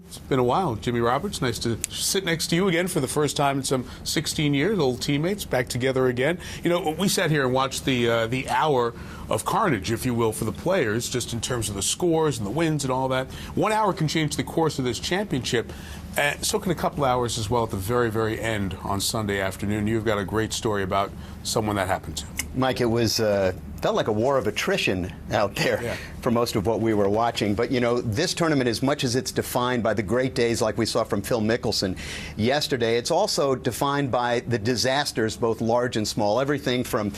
It's been a while. Jimmy Roberts, nice to sit next to you again for the first time in some 16 years. Old teammates, back together again. You know, we sat here and watched the hour of carnage, if you will, for the players, just in terms of the scores and the wins and all that. 1 hour can change the course of this championship. So can a couple hours as well at the very, very end on Sunday afternoon. You've got a great story about someone that happened to. Mike, it was felt like a war of attrition out there for most of what we were watching. But, you know, this tournament, as much as it's defined by the great days like we saw from Phil Mickelson yesterday, it's also defined by the disasters, both large and small. Everything from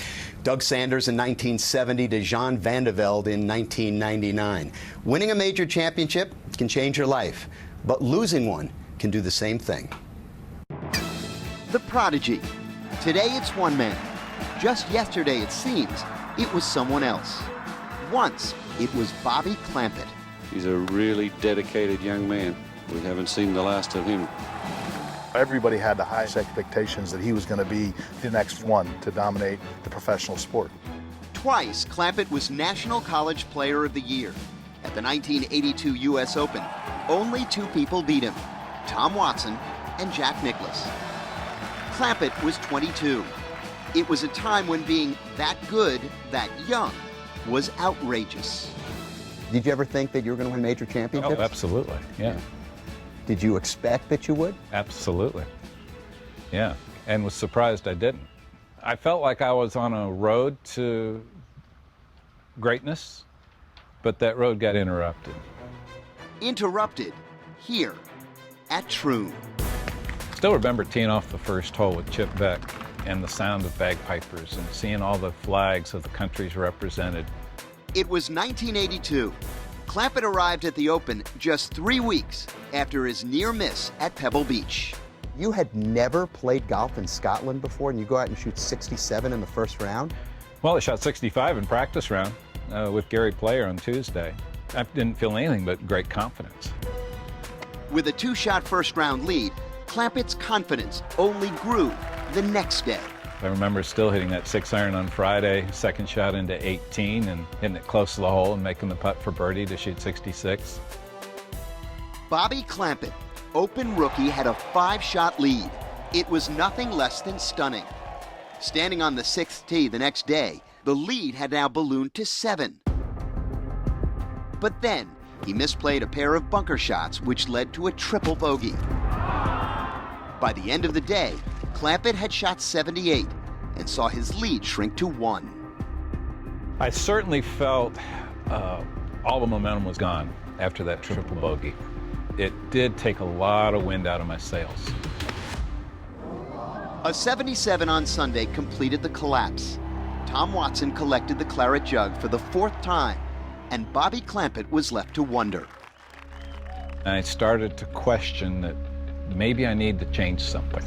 Doug Sanders in 1970 to Jean Van de Velde in 1999. Winning a major championship can change your life, but losing one can do the same thing. The prodigy. Today it's one man. Just yesterday, it seems, it was someone else. Once, it was Bobby Clampett. He's a really dedicated young man. We haven't seen the last of him. Everybody had the highest expectations that he was going to be the next one to dominate the professional sport. Twice, Clampett was National College Player of the Year. At the 1982 U.S. Open, only two people beat him, Tom Watson and Jack Nicklaus. Clampett was 22. It was a time when being that good, that young, was outrageous. Did you ever think that you were going to win major championships? Oh, absolutely, yeah. Did you expect that you would? Absolutely, yeah, and was surprised I didn't. I felt like I was on a road to greatness, but that road got interrupted. Interrupted here at Troon. Still remember teeing off the first hole with Chip Beck and the sound of bagpipers and seeing all the flags of the countries represented. It was 1982. Clampett arrived at the Open just 3 weeks after his near miss at Pebble Beach. You had never played golf in Scotland before, and you go out and shoot 67 in the first round? Well, I shot 65 in practice round with Gary Player on Tuesday. I didn't feel anything but great confidence. With a two-shot first-round lead, Clampett's confidence only grew the next day. I remember still hitting that 6-iron on Friday, second shot into 18 and hitting it close to the hole and making the putt for birdie to shoot 66. Bobby Clampett, Open rookie, had a 5-shot lead. It was nothing less than stunning. Standing on the 6th tee the next day, the lead had now ballooned to 7. But then, he misplayed a pair of bunker shots, which led to a triple bogey. By the end of the day, Clampett had shot 78 and saw his lead shrink to 1. I certainly felt all the momentum was gone after that triple bogey. It did take a lot of wind out of my sails. A 77 on Sunday completed the collapse. Tom Watson collected the claret jug for the 4th time, and Bobby Clampett was left to wonder. I started to question that maybe I need to change something.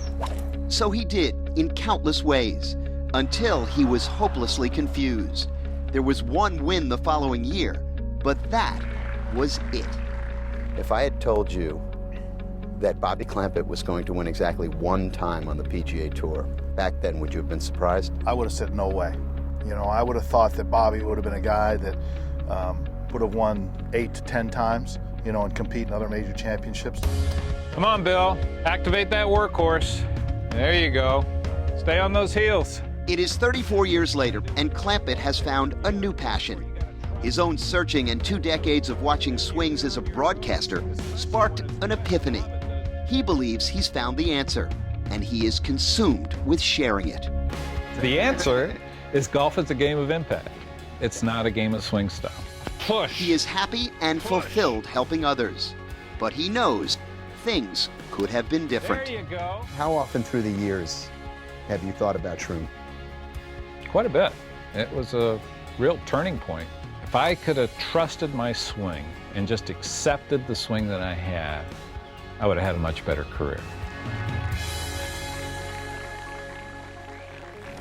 So he did, in countless ways, until he was hopelessly confused. There was one win the following year, but that was it. If I had told you that Bobby Clampett was going to win exactly 1 time on the PGA Tour, back then, would you have been surprised? I would have said no way. You know, I would have thought that Bobby would have been a guy that would have won 8 to 10 times, you know, and compete in other major championships. Come on, Bill. Activate that workhorse. There you go. Stay on those heels. It is 34 years later, and Clampett has found a new passion. His own searching and 2 decades of watching swings as a broadcaster sparked an epiphany. He believes he's found the answer, and he is consumed with sharing it. The answer is golf is a game of impact. It's not a game of swing style. Push. He is happy and fulfilled helping others, but he knows things could have been different. There you go. How often through the years have you thought about Troon? Quite a bit. It was a real turning point. If I could have trusted my swing and just accepted the swing that I had, I would have had a much better career.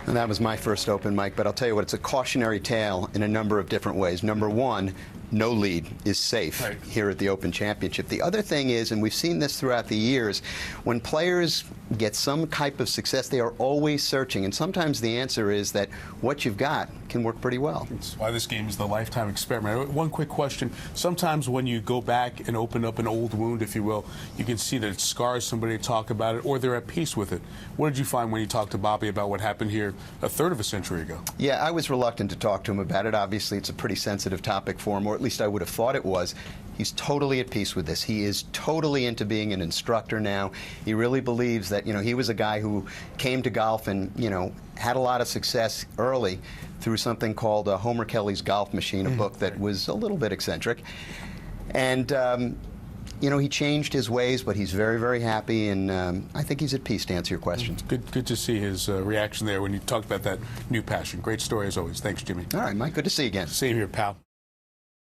And that was my first Open, Mike, but I'll tell you what, it's a cautionary tale in a number of different ways. Number one, no lead is safe here at the Open Championship. The other thing is, and we've seen this throughout the years, when players get some type of success, they are always searching. And sometimes the answer is that what you've got can can work pretty well. That's why this game is the lifetime experiment. One quick question. Sometimes when you go back and open up an old wound, if you will, you can see that it scars somebody to talk about it, or they're at peace with it. What did you find when you talked to Bobby about what happened here a third of a century ago? Yeah, I was reluctant to talk to him about it. Obviously, it's a pretty sensitive topic for him, or at least I would have thought it was. He's totally at peace with this. He is totally into being an instructor now. He really believes that, he was a guy who came to golf and, had a lot of success early through something called Homer Kelly's Golf Machine, a book that was a little bit eccentric. And, he changed his ways, but he's very, very happy, and I think he's at peace, to answer your question. Good to see his reaction there when you talked about that new passion. Great story as always. Thanks, Jimmy. All right, Mike. Good to see you again. Same here, pal.